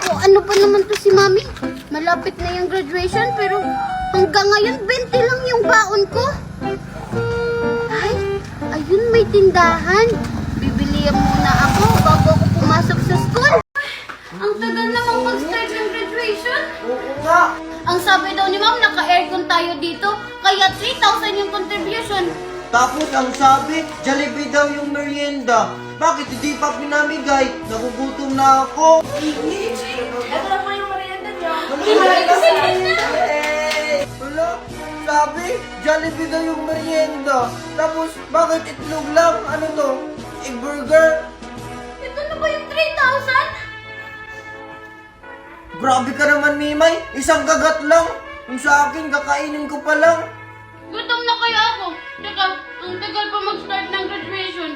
O ano ba naman to si Mami? Malapit na yung graduation pero hanggang ngayon 20 lang yung baon ko. Ay, ayun may tindahan. Bibili muna ako bago ako pumasok sa school. Ang tagal namang mag-start ng graduation. Oo nga. Ang sabi daw ni Ma'am, naka-aircon tayo dito, kaya 3,000 yung contribution. Tapos ang sabi, Jollibee daw yung merienda. Bakit hindi pa pinamigay? Nagugutom na ako. Ito na po yung merienda niyo. Wala. Sabi, Jollibee daw yung merienda. Tapos, bakit itlog lang? Ano to? Egg burger? Ito na ba yung 3,000? Grabe ka naman, Mimay. Isang kagat lang. Yung sa akin, kakainin ko pa lang. Gutom na kaya ako. Tsaka, ang tagal pa mag-start ng graduation.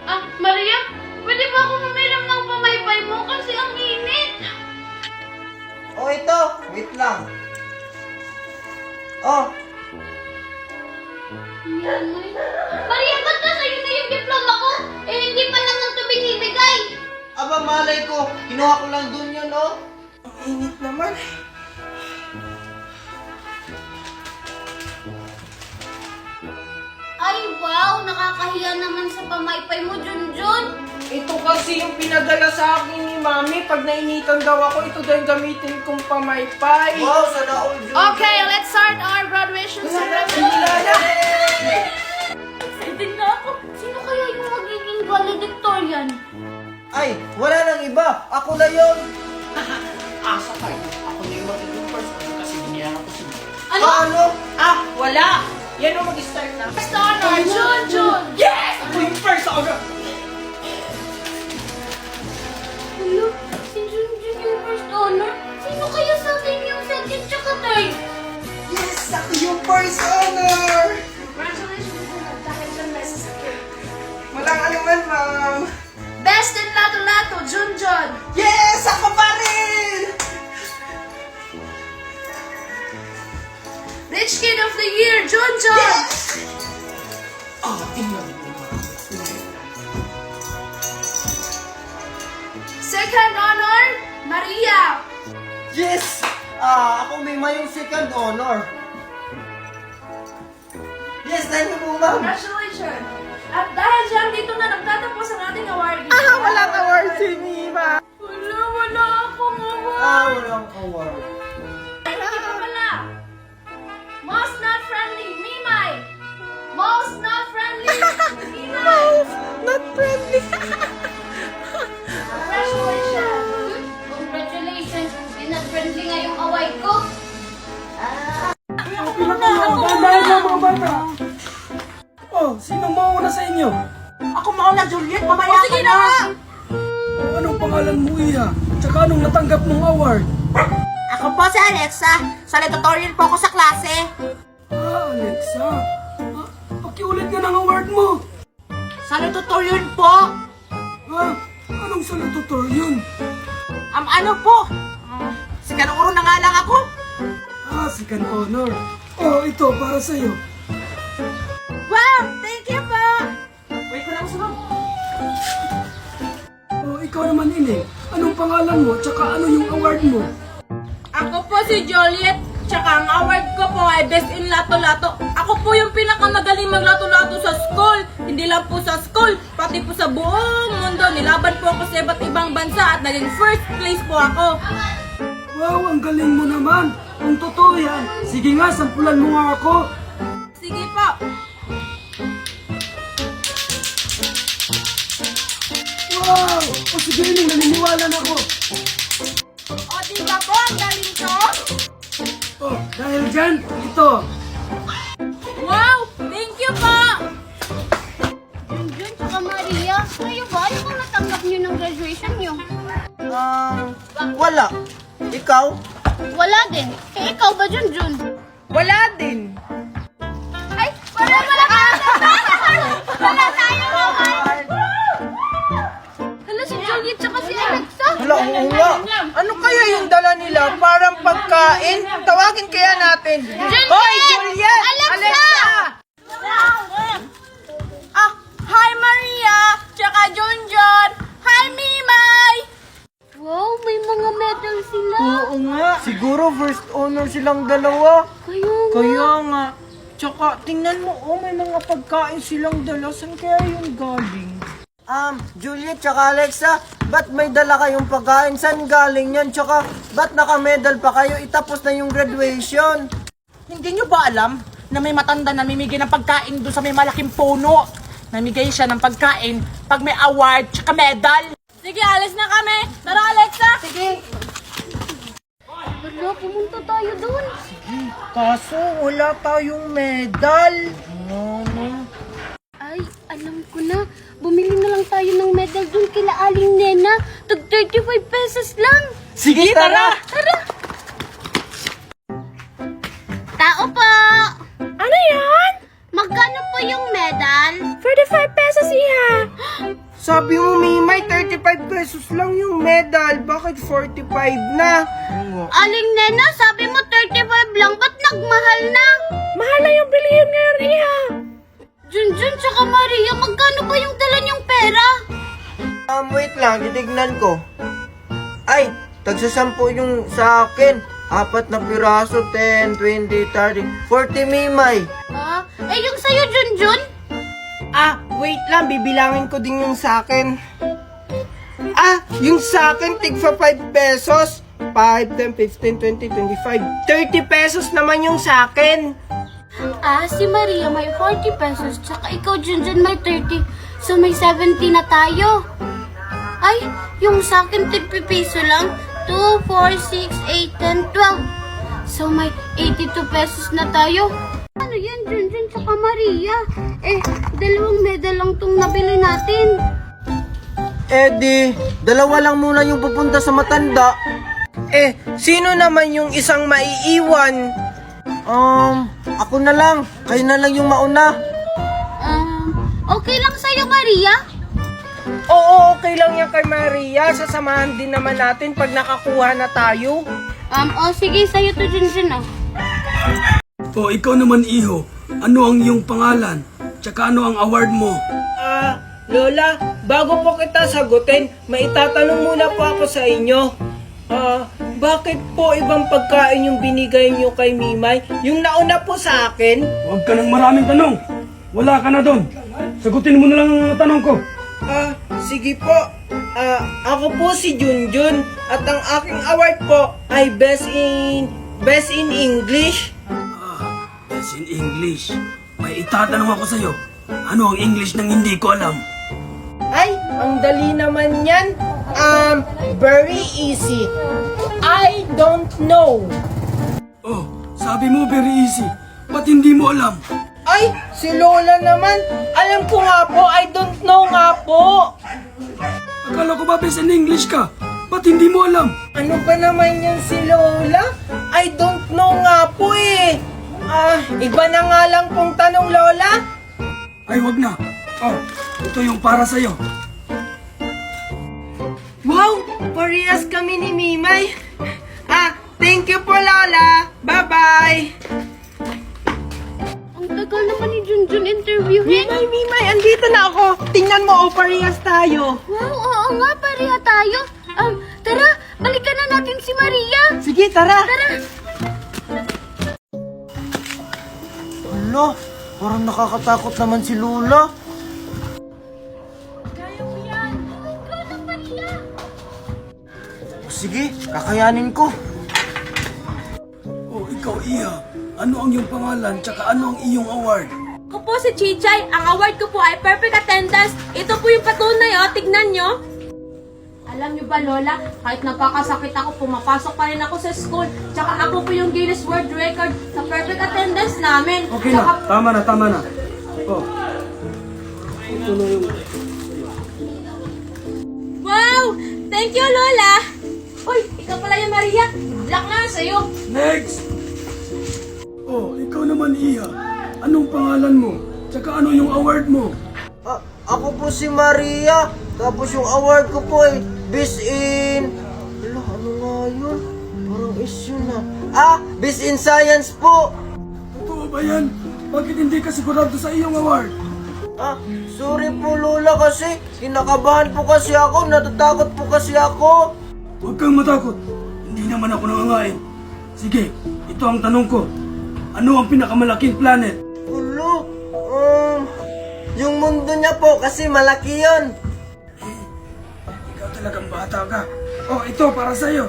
Ah, Maria, pwede ba ako mamiram ng pamaypay mo kasi ang init? Oh, ito. Wait lang. Oh, Maria, ba't sa'yo na yung diploma ko? Eh, hindi pa naman ito binibigay. aba malay ko. Kinuha ko lang dun yun, oh. Ang init naman. Ay, wow! Nakakahiya naman sa pamaypay mo, Junjun. Ito kasi yung pinadala sa akin ni Mami. Pag nainitan daw ako, ito daw yung gamitin kong pamaypay. Wow, sana all June. Okay, let's start our graduation ceremony. Excited na ako. Sino kaya yung magiging valedictorian? Ay, wala nang iba. Ako na yun. Asa kayo? Ako na yung magiging first kasi biniyaran ko siya. Ano? Wala! Yan ang mag-start na. First honor, Junjun. Yes! Ako yung first honor! Hello? Si Junjun yung first honor? Sino kaya sa akin yung second tsaka third? Yes, ako yung first honor. Congratulations dahil dyan may sasakyan. Walang anuman, ma'am. Best in Lato-Lato, Junjun. Yes, ako pa rin. Rich Kid of the Year, Junjun. Tingnan mo. Second honor, Maria. Yes. Ako may mayong second honor. Yes, thank you po, ma'am. Congratulations. At dahil dyan, dito na nagtatapos ang ating award. Walang award si Mima. Wala akong award. Walang award. Hindi pa pala. Most not friendly, Mimay. Most not friendly, Mimay. Not friendly. Congratulations. Congratulations! Hindi na friendly nga yung award ko. Dahil na mga bata. Oh, sinong mauna sa inyo? Ako mauna, Juliet. Mamaya sige na! Anong pangalan mo, Iya? Tsaka anong natanggap mong award? Ako po si Alexa. Salutatorian po ako sa klase. Alexa. Pakiulit nga ng award mo. Salutatorian po. Anong salutatorian? Ano po? Si Kanuro na nga lang ako. Second honor. Oh, ito para sa'yo. Wow! Thank you po! Wait ko lang sa Oh, ikaw naman, Ining. Anong pangalan mo? Tsaka ano yung award mo? Ako po si Joliet, tsaka ang award ko po ay Best in Lato-Lato. Ako po yung pinakamagaling maglato-lato sa school. Hindi lang po sa school, pati po sa buong mundo. Nilaban po ako sa iba't ibang bansa at naging first place po ako. Wow, ang galing mo naman. Kung totoo yan, sige nga, sampulan mo nga ako. Sige po. Wow! O sige, Ining, naniniwala na ako. O diba po, ang galing ko? Oh, dahil dyan, ito. Wow! Thank you po! Junjun tsaka Maria, kayo ba? Ano bang natanggap niyo ng graduation niyo? Wala. Ikaw? Wala din. Eh, ikaw ba, Junjun? Wala din. Ay, wala tayo! Wala tayo! Hala, si Juliet tsaka si Alexa. Hala, oo nga. Ano kaya yung dala nila? Parang pagkain? Tawagin kaya natin. Hoy, Juliet! Alexa! Hi Maria! Tsaka Junjun! Hi Mimay! Wow, may mga medal sila. Oo nga. Siguro first honor silang dalawa. Kaya nga. Tsaka, tingnan mo, may mga pagkain silang dala. Saan kaya yung galing? Juliet tsaka Alexa, ba't may dala kayong pagkain? Saan galing yan? Tsaka, ba't naka-medal pa kayo? Itapos na yung graduation. Hindi nyo ba alam na may matanda na namimigay ng pagkain doon sa may malaking puno? Namigay siya ng pagkain pag may award tsaka medal. Sige, alis na kami. Tara, Alexa. Sige. Wala, pumunta tayo doon. Kaso, wala tayong medal. Ay, alam ko na. Bumili na lang tayo ng medal doon kila Aling Nena. Tag 35 pesos lang. Sige, tara. Tara! Tao po! Ano yan? Magkano po yung medal? 45 pesos iha. Sabi mo, Mimay, 35 pesos lang yung medal. Bakit 45 na? Aling Nena, sabi mo 35 lang. Ba't nagmahal na? Mahal na yung bilihin ngayon iha. Junjun tsaka Maria, magkano ba yung dala niyong pera? Wait lang, titignan ko. Ay, tagsasampu yung sa akin. 4 na piraso, 10, 20, 30, 40 Mimay. Eh yung sa'yo, Junjun? Wait lang, bibilangin ko din yung sa akin. Yung sa akin, tigfa 5 pesos. 5, 10, 15, 20, 25, 30 pesos naman yung sa akin. Si Maria may 40 pesos, tsaka ikaw, Junjun, may 30. So may 70 na tayo. Ay, yung sa akin, 50 peso lang. 2, 4, 6, 8, 10, 12. So may 82 pesos na tayo. Ano yan, Junjun, tsaka Maria? Dalawang medal lang tong nabili natin. Eddie, dalawa lang muna yung pupunta sa matanda. Sino naman yung isang maiiwan? Ako na lang. Kayo na lang yung mauna. Okay lang sa'yo, Maria? Oo, okay lang yan kay Maria. Sasamahan din naman natin pag nakakuha na tayo. Sige, sa'yo to, Junjun, O ikaw naman iho, ano ang iyong pangalan? Tsaka ano ang award mo? Lola, bago po kita sagutin, may itatanong muna po ako sa inyo. Bakit po ibang pagkain yung binigay nyo kay Mimay? Yung nauna po sa akin? Huwag ka ng maraming tanong. Wala ka na doon. Sagutin mo na lang ang tanong ko. Sige po. Ako po si Junjun at ang aking award po ay Best in English. That's in English. May itatanong ako sa'yo. Ano ang English nang hindi ko alam? Ay, ang dali naman yan. Very easy. I don't know. Oh, sabi mo very easy. Ba't hindi mo alam? Ay, si Lola naman. Alam ko nga po, I don't know nga po. Akala ko ba best in English ka? Ba't hindi mo alam? Ano ba naman yan si Lola? I don't know nga po eh. Iba na nga lang pong tanong, Lola. Ay, wag na. Oh, ito yung para sa'yo. Wow, parehas kami ni Mimay. Thank you po, Lola. Bye-bye. Ang tagal naman ni Junjun interviewin. Mimay, andito na ako. Tingnan mo, parehas tayo. Wow, oo nga, pareha tayo. Tara, balikan na natin si Maria. Sige, tara. Tara. Hala, parang nakakatakot naman si Lola. Sige, kakayanin ko. Oh, ikaw Iha. Ano ang iyong pangalan? Tsaka ano ang iyong award? Ako po si Chichay. Ang award ko po ay perfect attendance. Ito po yung patunay, tignan nyo. Alam nyo ba, Lola, kahit napakasakit ako, pumapasok pa rin ako sa school. Tsaka ako po yung Guinness World Record sa perfect attendance namin. Okay na, tama na. Oh. Ito na yung... Wow! Thank you, Lola! Uy, ikaw pala yung Maria. Black na sa'yo. Next! Oh, ikaw naman Iha. Anong pangalan mo? Tsaka ano yung award mo? Ako po si Maria. Tapos yung award ko po ay Best in... Hala, ano nga yun? Parang issue na. Best in Science po. Totoo ba yan? Bakit hindi ka sigurado sa iyong award? Sorry po Lola kasi kinakabahan po kasi ako, natatakot po kasi ako. Huwag kang matakot. naman ako nangangain. Sige, ito ang tanong ko. Ano ang pinakamalaking planet? Ulo, yung mundo niya po kasi malaki yun. Ikaw talagang bata ka. Oh, ito para sa'yo.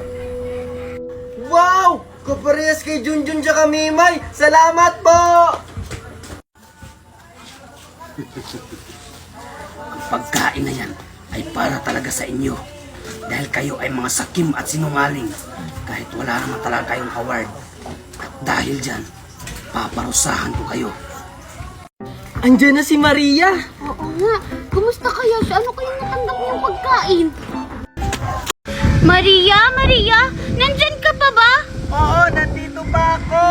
Wow! Kaparehas kay Junjun tsaka Mimay. Salamat po! Ang pagkain na yan ay para talaga sa inyo. Dahil kayo ay mga sakim at sinungaling. Kahit wala naman talaga kayong award. At dahil dyan, paparusahan ko kayo. Andiyan na si Maria. Oo nga. Kumusta kaya siya? Ano kayang natanggap niyong pagkain? Maria, Maria! Nandyan ka pa ba? Oo, nandito pa ako.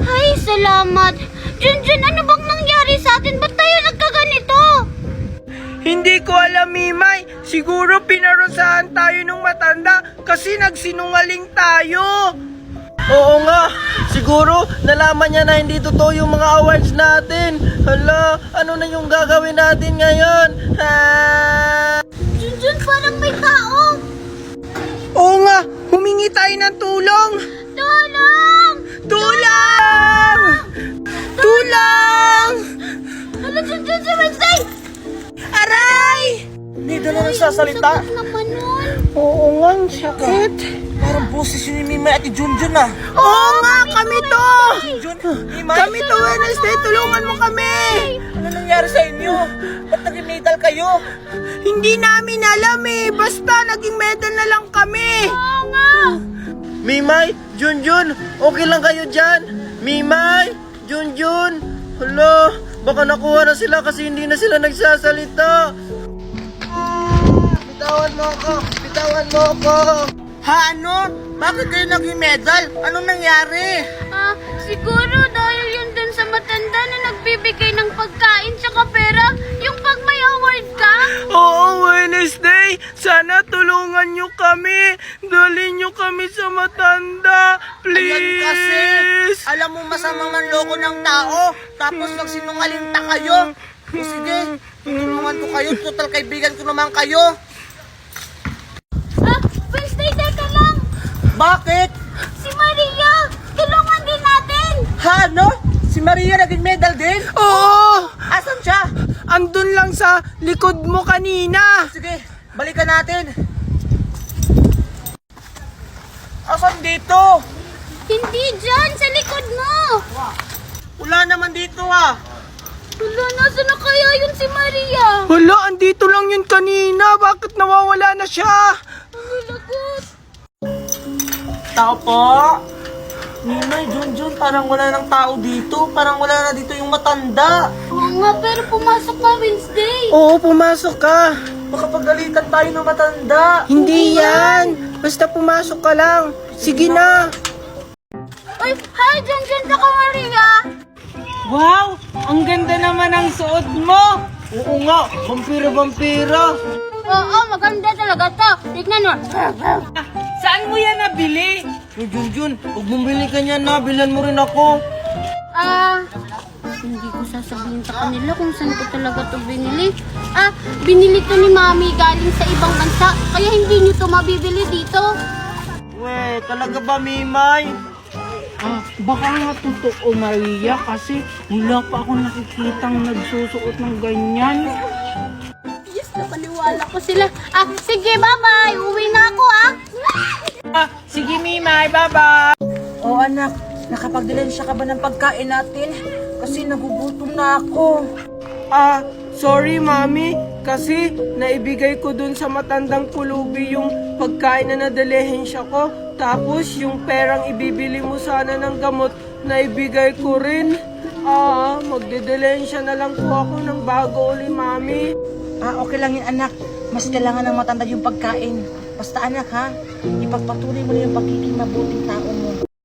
Ay, salamat. Junjun, ano bang nangyari sa atin? Ba't tayo nagkaganito? Hindi ko alam, Mimay. Siguro pinarusahan tayo nung matanda kasi nagsinungaling tayo. Oo nga, siguro nalaman niya na hindi totoo yung mga awards natin. Hala, ano na yung gagawin natin ngayon? Junjun, parang may tao. Oo nga, humingi tayo ng tulong. Tulong! Tulong! Tulong! Hala, Junjun, si Wednesday! Aray! Hindi na nagsasalita. Sakit naman nun. Oo nga, ang sakit. Parang boses yun ni Mimay at ni Junjun ah. Oo nga, kami to! Mimay? Kami to, Wednesday, tulungan mo kami! Ano nangyari sa inyo? Ba't naging medal kayo? Hindi namin alam eh, basta naging medal na lang kami! Oo nga. Mimay, Junjun, okay lang kayo dyan? Mimay, Junjun, hala, baka nakuha na sila kasi hindi na sila nagsasalita. Bitawan mo ako, bitawan mo ako. Ha, ano? Bakit kayo naging medal? Anong nangyari? Siguro dahil yun dun sa matanda na nagbibigay ng pagkain tsaka pera, yung pag may award ka. Oo, Wednesday, sana tulungan nyo kami. Dalhin nyo kami sa matanda, please. Ayan kasi, alam mo masamang manloko ng tao, tapos nagsinungaling ta kayo. O sige, tutulungan ko kayo, total kaibigan ko naman kayo. Wednesday, teka lang. Bakit? Si Maria, tulungan din natin. Ha, no? Si Maria naging medal din? Oo, Asan siya? andun lang sa likod mo kanina. Sige, balikan natin. Asan dito? Hindi dyan, sa likod mo. Wala naman dito ah. Wala, nasa na kaya yun si Maria? Hala, andito lang yun kanina. Bakit nawawala na siya? Lagot. Tao po? Ninay, Junjun, parang wala ng tao dito. Parang wala na dito yung matanda. Oo nga, pero pumasok ka Wednesday. Oo, pumasok ka. Baka pagalitan tayo ng matanda. Hindi yan. Basta pumasok ka lang. Sige na. Ay, hi, Junjun, tsaka Maria. Wow, ang ganda naman ang suot mo. Oo nga, vampira-vampira. Oo, maganda talaga to. Tignan mo. Saan mo yan nabili? Junjun, huwag mong bili ka niyan na, bilan mo rin ako. Hindi ko sasabihin sa kanila kung saan ko talaga to binili. Binili to ni Mami galing sa ibang bansa. Kaya hindi niyo to mabibili dito. We, talaga ba, Mimay? Baka nga totoo, Maria, kasi wala pa ako nakikitang nagsusuot ng ganyan. Yes, napaniwala ko sila. Sige, bye-bye. Uwi na ako, Sige, Mimay, bye-bye. Oh anak, nakapagdilensya ka ba ng pagkain natin? Kasi nagugutom na ako. Sorry, Mami, kasi naibigay ko dun sa matandang pulubi yung pagkain na nadalehensya ko. Tapos yung perang ibibili mo sana ng gamot, naibigay ko rin. Magdedelensya na lang po ako ng bago uli, Mami. Okay lang yun anak. Mas kailangan ng matanda yung pagkain. Basta anak ha, ipagpatuloy mo na yung pagiging mabuting tao mo.